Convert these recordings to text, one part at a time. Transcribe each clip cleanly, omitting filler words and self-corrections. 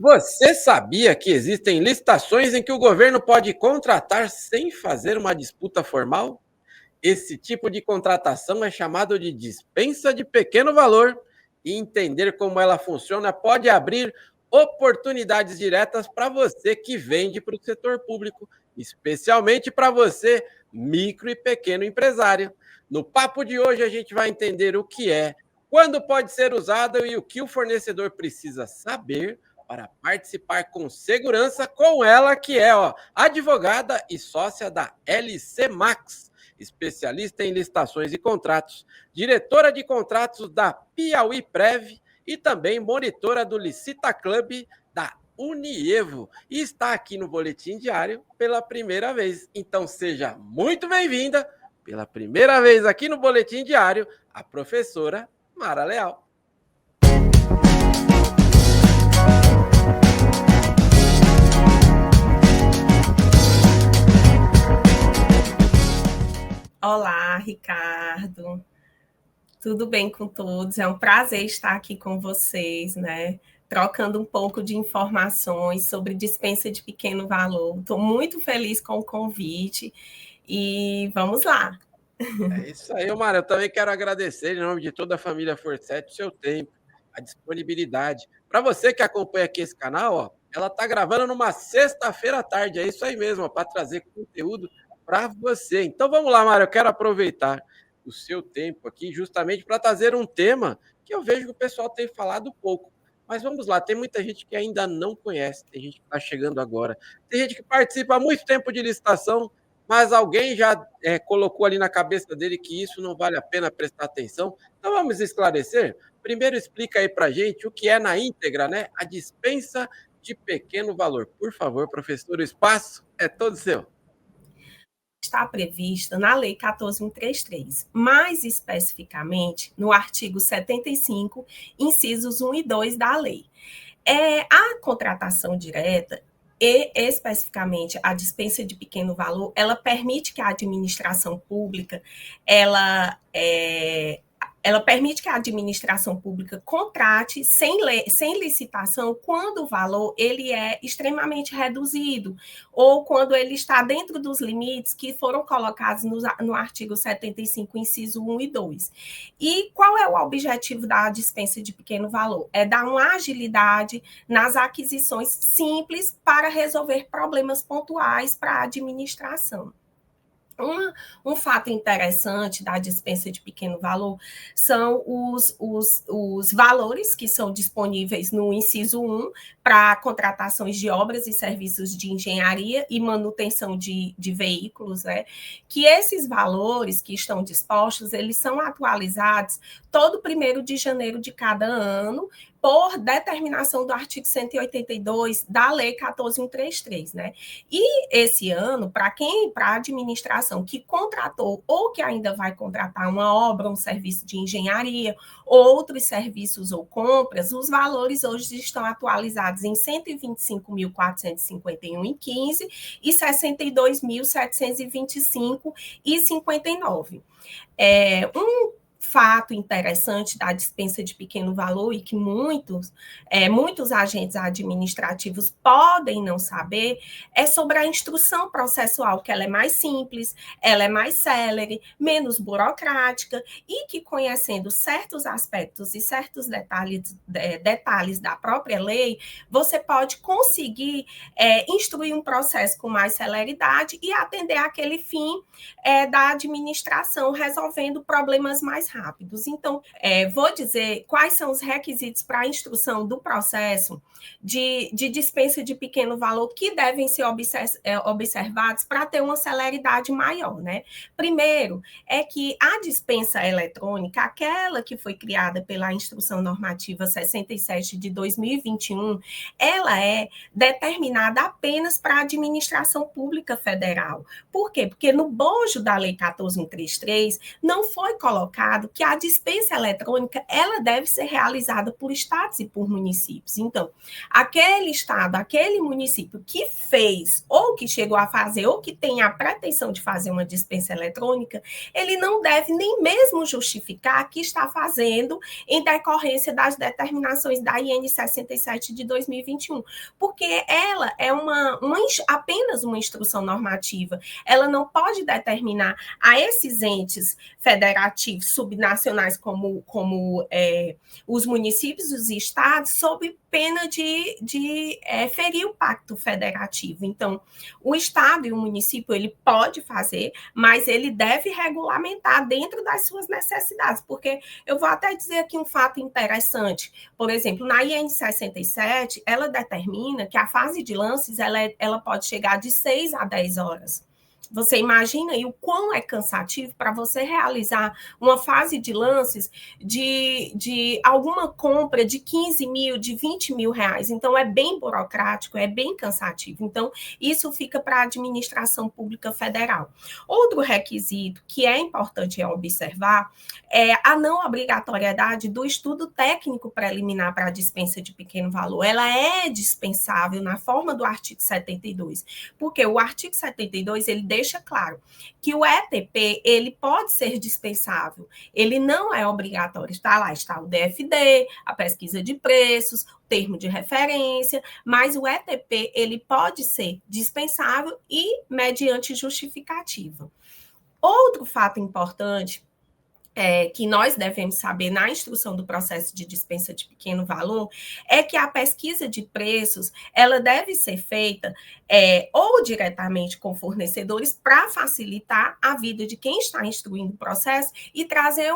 Você sabia que existem licitações em que o governo pode contratar sem fazer uma disputa formal? Esse tipo de contratação é chamado de dispensa de pequeno valor e entender como ela funciona pode abrir oportunidades diretas para você que vende para o setor público, especialmente para você, micro e pequeno empresário. No papo de hoje a gente vai entender o que é, quando pode ser usado e o que o fornecedor precisa saber para participar com segurança com ela, que é advogada e sócia da LC Max, especialista em licitações e contratos, diretora de contratos da Piauí Prev e também monitora do Licita Club da Unievo. E está aqui no Boletim Diário pela primeira vez. Então seja muito bem-vinda, pela primeira vez aqui no Boletim Diário, a professora Mara Leal. Olá, Ricardo. Tudo bem com todos? É um prazer estar aqui com vocês, né? Trocando um pouco de informações sobre dispensa de pequeno valor. Estou muito feliz com o convite e vamos lá. É isso aí, Mara. Eu também quero agradecer, em nome de toda a família Forset, o seu tempo, a disponibilidade. Para você que acompanha aqui esse canal, ela está gravando numa sexta-feira à tarde. É isso aí mesmo, para trazer conteúdo para você. Então vamos lá, Mara. Eu quero aproveitar o seu tempo aqui justamente para trazer um tema que eu vejo que o pessoal tem falado pouco. Mas vamos lá, tem muita gente que ainda não conhece, tem gente que está chegando agora, tem gente que participa há muito tempo de licitação, mas alguém já colocou ali na cabeça dele que isso não vale a pena prestar atenção. Então vamos esclarecer? Primeiro explica aí para a gente o que é na íntegra, né? A dispensa de pequeno valor. Por favor, professor, o espaço é todo seu. Está prevista na Lei 14.133, mais especificamente no artigo 75, incisos 1 e 2 da lei. A contratação direta e especificamente a dispensa de pequeno valor, ela permite que a administração pública ela permite que a administração pública contrate sem licitação quando o valor ele é extremamente reduzido ou quando ele está dentro dos limites que foram colocados no artigo 75, inciso 1 e 2. E qual é o objetivo da dispensa de pequeno valor? É dar uma agilidade nas aquisições simples para resolver problemas pontuais para a administração. Um fato interessante da dispensa de pequeno valor são os valores que são disponíveis no inciso 1 para contratações de obras e serviços de engenharia e manutenção de veículos, né? Que esses valores que estão dispostos, eles são atualizados todo 1º de janeiro de cada ano, por determinação do artigo 182 da Lei 14.133, né? E esse ano, para a administração que contratou ou que ainda vai contratar uma obra, um serviço de engenharia, outros serviços ou compras, os valores hoje estão atualizados em R$ 125.451,15 e R$ 62.725,59. Um fato interessante da dispensa de pequeno valor e que muitos agentes administrativos podem não saber é sobre a instrução processual, que ela é mais simples, ela é mais célere, menos burocrática e que, conhecendo certos aspectos e certos detalhes da própria lei, você pode conseguir instruir um processo com mais celeridade e atender aquele fim da administração, resolvendo problemas mais rápidos. Então, vou dizer quais são os requisitos para a instrução do processo de dispensa de pequeno valor que devem ser observados para ter uma celeridade maior, né? Primeiro, é que a dispensa eletrônica, aquela que foi criada pela Instrução Normativa 67 de 2021, ela é determinada apenas para a administração pública federal. Por quê? Porque no bojo da Lei 14.133 não foi colocado colocado que a dispensa eletrônica ela deve ser realizada por estados e por municípios. Então, aquele estado, aquele município que fez, ou que chegou a fazer, ou que tem a pretensão de fazer uma dispensa eletrônica, ele não deve nem mesmo justificar que está fazendo em decorrência das determinações da IN 67 de 2021, porque ela é apenas uma instrução normativa. Ela não pode determinar a esses entes federativos subnacionais como os municípios e os estados sob pena de ferir o pacto federativo. Então, o estado e o município ele pode fazer, mas ele deve regulamentar dentro das suas necessidades, porque eu vou até dizer aqui um fato interessante. Por exemplo, na IN 67, ela determina que a fase de lances ela pode chegar de 6 a 10 horas. Você imagina aí o quão é cansativo para você realizar uma fase de lances de alguma compra de 15 mil, de 20 mil reais. Então, é bem burocrático, é bem cansativo. Então, isso fica para a administração pública federal. Outro requisito que é importante observar é a não obrigatoriedade do estudo técnico preliminar para a dispensa de pequeno valor. Ela é dispensável na forma do artigo 72, porque o artigo 72, ele deixa claro que o ETP, ele pode ser dispensável, ele não é obrigatório. Está o DFD, a pesquisa de preços, o termo de referência, mas o ETP, ele pode ser dispensável e mediante justificativa. Outro fato importante que nós devemos saber na instrução do processo de dispensa de pequeno valor, é que a pesquisa de preços, ela deve ser feita ou diretamente com fornecedores para facilitar a vida de quem está instruindo o processo e trazer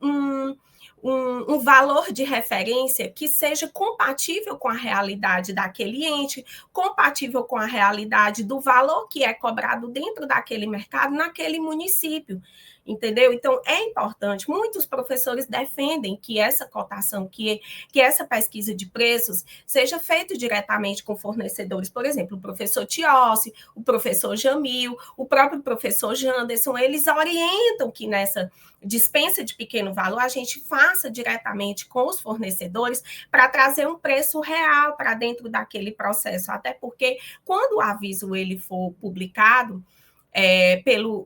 um valor de referência que seja compatível com a realidade daquele ente, compatível com a realidade do valor que é cobrado dentro daquele mercado, naquele município. Entendeu? Então, é importante. Muitos professores defendem que essa cotação, que essa pesquisa de preços seja feita diretamente com fornecedores. Por exemplo, o professor Tiossi, o professor Jamil, o próprio professor Janderson, eles orientam que nessa dispensa de pequeno valor a gente faça diretamente com os fornecedores para trazer um preço real para dentro daquele processo. Até porque, quando o aviso ele for publicado,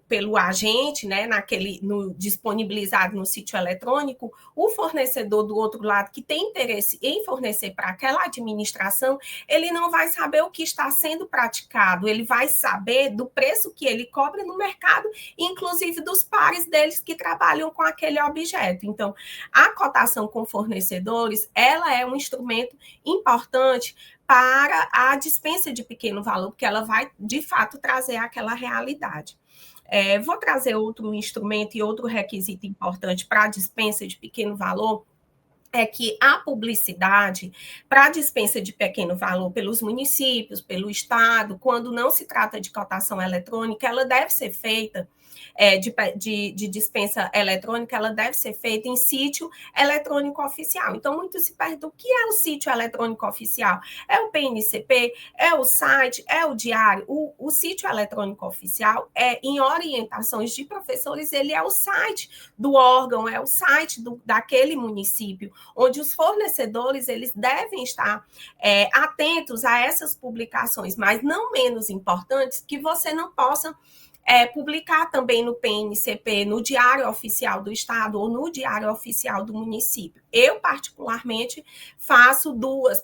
pelo agente, né, disponibilizado no sítio eletrônico, o fornecedor do outro lado que tem interesse em fornecer para aquela administração, ele não vai saber o que está sendo praticado, ele vai saber do preço que ele cobra no mercado, inclusive dos pares deles que trabalham com aquele objeto. Então, a cotação com fornecedores, ela é um instrumento importante para a dispensa de pequeno valor, porque ela vai, de fato, trazer aquela realidade. Vou trazer outro instrumento e outro requisito importante para a dispensa de pequeno valor, é que a publicidade para a dispensa de pequeno valor pelos municípios, pelo Estado, quando não se trata de cotação eletrônica, ela deve ser feita de dispensa eletrônica, ela deve ser feita em sítio eletrônico oficial. Então, muitos se perguntam, o que é o sítio eletrônico oficial? É o PNCP? É o site? É o diário? O sítio eletrônico oficial, em orientações de professores, ele é o site do órgão, é o site daquele município, onde os fornecedores eles devem estar atentos a essas publicações, mas não menos importantes, que você não possa publicar também no PNCP, no Diário Oficial do Estado ou no Diário Oficial do município. Eu, particularmente, faço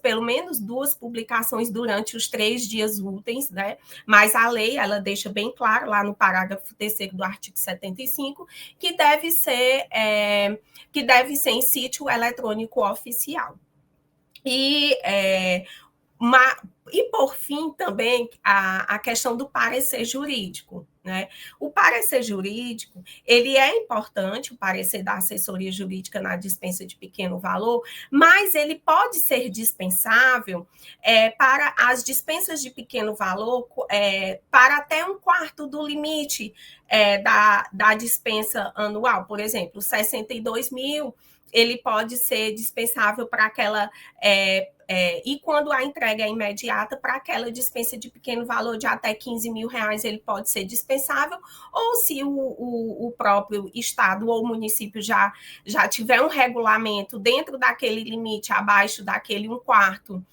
pelo menos duas publicações durante os 3 dias úteis, né? Mas a lei, ela deixa bem claro, lá no parágrafo 3º do artigo 75, que deve ser em sítio eletrônico oficial. E por fim, também, a questão do parecer jurídico, né? O parecer jurídico, ele é importante, o parecer da assessoria jurídica na dispensa de pequeno valor, mas ele pode ser dispensável para as dispensas de pequeno valor para até 1/4 do limite da dispensa anual. Por exemplo, 62 mil, ele pode ser dispensável para aquela E quando a entrega é imediata, para aquela dispensa de pequeno valor de até R$15 mil, ele pode ser dispensável, ou se o próprio estado ou município já tiver um regulamento dentro daquele limite, abaixo daquele 1/4,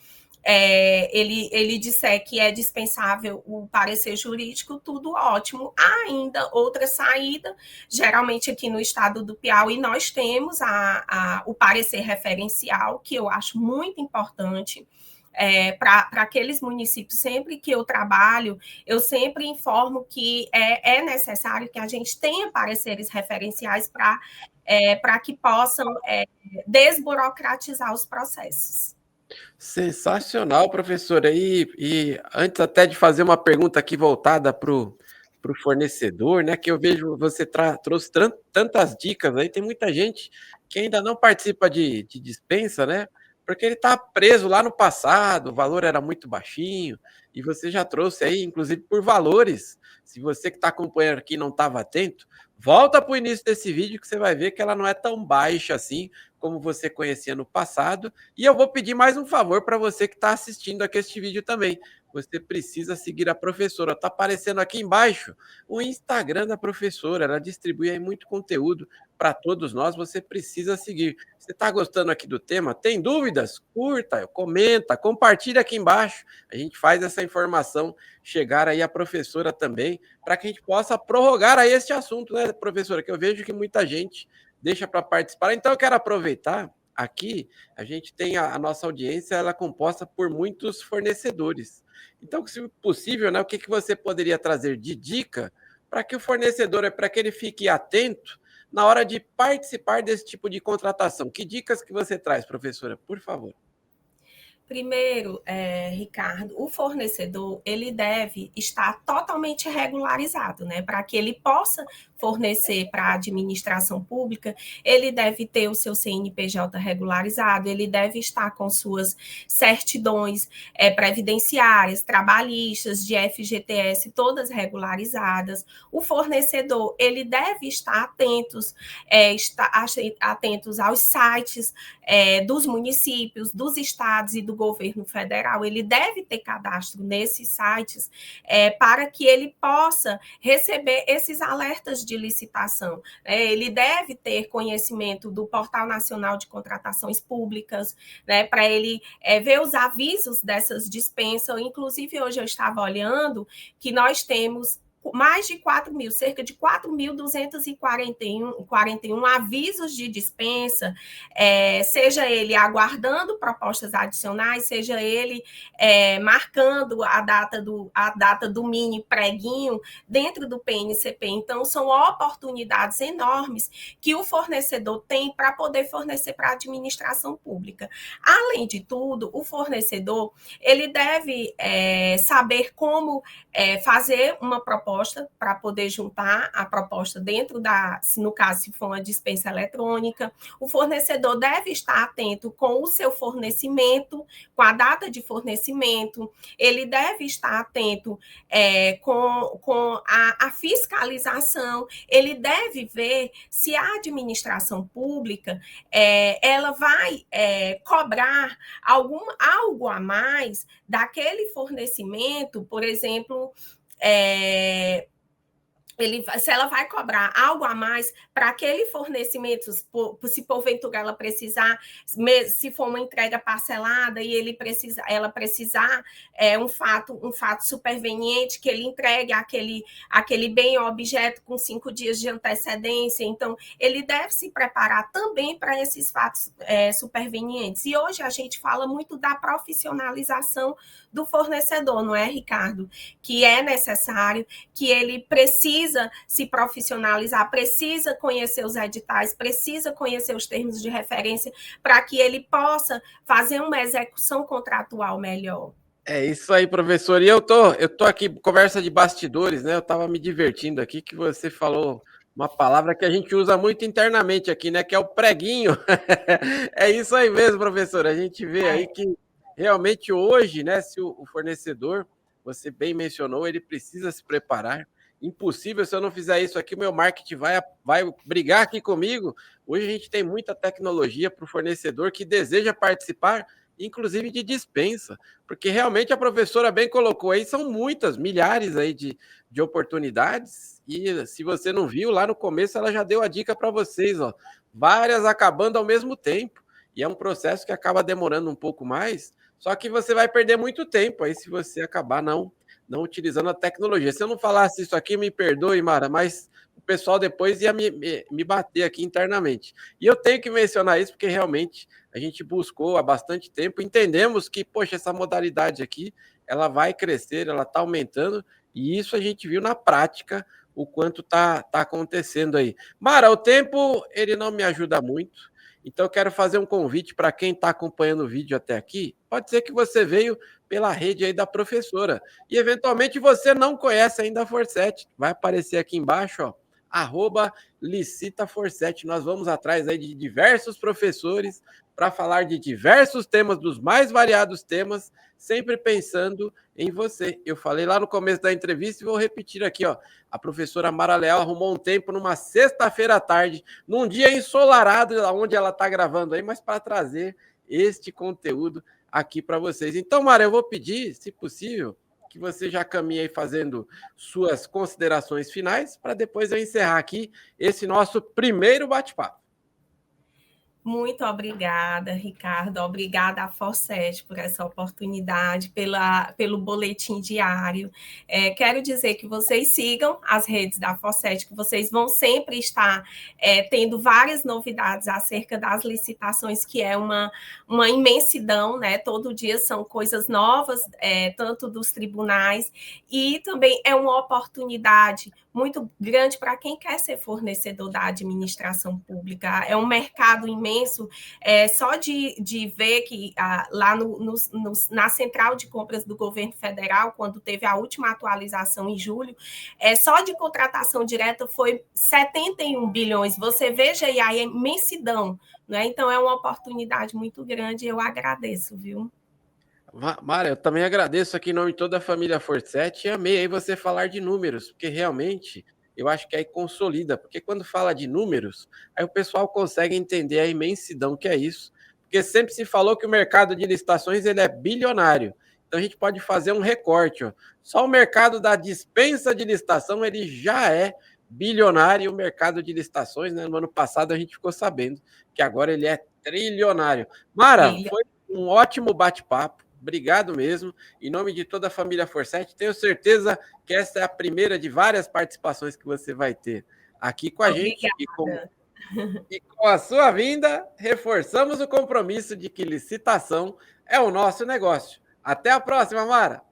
ele disser que é dispensável o parecer jurídico, tudo ótimo. Há ainda outra saída, geralmente aqui no estado do Piauí nós temos o parecer referencial, que eu acho muito importante. Para aqueles municípios, sempre que eu trabalho, eu sempre informo que é necessário que a gente tenha pareceres referenciais para que possam desburocratizar os processos. Sensacional, professora. E antes até de fazer uma pergunta aqui voltada para o fornecedor, né? Que eu vejo você trouxe tantas dicas aí, tem muita gente que ainda não participa de dispensa, né? Porque ele está preso lá no passado, o valor era muito baixinho, e você já trouxe aí, inclusive por valores. Se você que está acompanhando aqui não estava atento, volta para o início desse vídeo que você vai ver que ela não é tão baixa assim como você conhecia no passado. E eu vou pedir mais um favor para você que está assistindo aqui este vídeo também. Você precisa seguir a professora. Está aparecendo aqui embaixo o Instagram da professora. Ela distribui aí muito conteúdo para todos nós. Você precisa seguir. Você está gostando aqui do tema? Tem dúvidas? Curta, comenta, compartilha aqui embaixo. A gente faz essa informação chegar aí à professora também, para que a gente possa prorrogar aí este assunto, né, professora? Que eu vejo que muita gente deixa para participar. Então, eu quero aproveitar aqui, a gente tem a nossa audiência, ela é composta por muitos fornecedores. Então, se possível, né, o que você poderia trazer de dica para que o fornecedor, para que ele fique atento na hora de participar desse tipo de contratação? Que dicas que você traz, professora, por favor? Primeiro, Ricardo, o fornecedor ele deve estar totalmente regularizado, né? Para que ele possa fornecer para a administração pública, ele deve ter o seu CNPJ regularizado, ele deve estar com suas certidões previdenciárias, trabalhistas, de FGTS, todas regularizadas. O fornecedor ele deve estar atentos aos sites dos municípios, dos estados e do governo federal. Ele deve ter cadastro nesses sites para que ele possa receber esses alertas de licitação. Ele deve ter conhecimento do Portal Nacional de Contratações Públicas, né, para ele ver os avisos dessas dispensas. Inclusive, hoje eu estava olhando que nós temos mais de 4 mil, cerca de 4.241 avisos de dispensa, seja ele aguardando propostas adicionais, seja ele marcando a data do mini preguinho dentro do PNCP. Então, são oportunidades enormes que o fornecedor tem para poder fornecer para a administração pública. Além de tudo, o fornecedor ele deve saber como fazer uma proposta para poder juntar a proposta dentro no caso, se for uma dispensa eletrônica. O fornecedor deve estar atento com o seu fornecimento, com a data de fornecimento, ele deve estar atento com a fiscalização, ele deve ver se a administração pública ela vai cobrar algo a mais daquele fornecimento, por exemplo, se ela vai cobrar algo a mais para aquele fornecimento, se porventura ela precisar, se for uma entrega parcelada e ela precisar um fato superveniente, que ele entregue aquele bem ou objeto com 5 dias de antecedência. Então, ele deve se preparar também para esses fatos supervenientes. E hoje a gente fala muito da profissionalização do fornecedor, não é, Ricardo? Que é necessário, que ele precisa se profissionalizar, precisa conhecer os editais, precisa conhecer os termos de referência para que ele possa fazer uma execução contratual melhor. É isso aí, professor. E eu tô aqui, conversa de bastidores, né? Eu estava me divertindo aqui que você falou uma palavra que a gente usa muito internamente aqui, né? Que é o preguinho. É isso aí mesmo, professor. A gente vê aí que realmente hoje, né? Se o fornecedor, você bem mencionou, ele precisa se preparar. Impossível se eu não fizer isso aqui, meu marketing vai brigar aqui comigo. Hoje a gente tem muita tecnologia para o fornecedor que deseja participar inclusive de dispensa, porque realmente a professora bem colocou aí, são muitas, milhares aí de oportunidades, e se você não viu, lá no começo ela já deu a dica para vocês, ó, várias acabando ao mesmo tempo, e é um processo que acaba demorando um pouco mais, só que você vai perder muito tempo aí se você acabar não utilizando a tecnologia. Se eu não falasse isso aqui, me perdoe, Mara, mas o pessoal depois ia me bater aqui internamente. E eu tenho que mencionar isso porque realmente a gente buscou há bastante tempo, entendemos que, poxa, essa modalidade aqui, ela vai crescer, ela está aumentando, e isso a gente viu na prática o quanto tá acontecendo aí. Mara, o tempo, ele não me ajuda muito, então eu quero fazer um convite para quem está acompanhando o vídeo até aqui. Pode ser que você veio pela rede aí da professora e eventualmente você não conhece ainda a Forset. Vai aparecer aqui embaixo, ó, @licitaforset. Nós vamos atrás aí de diversos professores para falar de diversos temas, dos mais variados temas, sempre pensando em você. Eu falei lá no começo da entrevista e vou repetir aqui, ó. A professora Mara Leal arrumou um tempo numa sexta-feira à tarde, num dia ensolarado, onde ela está gravando aí, mas para trazer este conteúdo aqui para vocês. Então, Mara, eu vou pedir, se possível, que você já caminhe aí fazendo suas considerações finais, para depois eu encerrar aqui esse nosso primeiro bate-papo. Muito obrigada, Ricardo. Obrigada à Forset por essa oportunidade, pelo boletim diário. Quero dizer que vocês sigam as redes da Forset, que vocês vão sempre estar tendo várias novidades acerca das licitações, que é uma imensidão, né? Todo dia são coisas novas, tanto dos tribunais, e também é uma oportunidade muito grande para quem quer ser fornecedor da administração pública. É um mercado imenso, só de ver que lá na central de compras do governo federal, quando teve a última atualização em julho, só de contratação direta foi 71 bilhões. Você veja aí a imensidão, né? Então é uma oportunidade muito grande, eu agradeço, viu? Mara, eu também agradeço aqui em nome de toda a família Forset e amei aí você falar de números, porque realmente eu acho que aí consolida, porque quando fala de números, aí o pessoal consegue entender a imensidão que é isso, porque sempre se falou que o mercado de licitações ele é bilionário, então a gente pode fazer um recorte, ó. Só o mercado da dispensa de licitação ele já é bilionário, e o mercado de licitações, né, no ano passado a gente ficou sabendo que agora ele é trilionário. Mara, foi um ótimo bate-papo. Obrigado mesmo. Em nome de toda a família Forset, tenho certeza que essa é a primeira de várias participações que você vai ter aqui com a gente. E com a sua vinda, reforçamos o compromisso de que licitação é o nosso negócio. Até a próxima, Mara!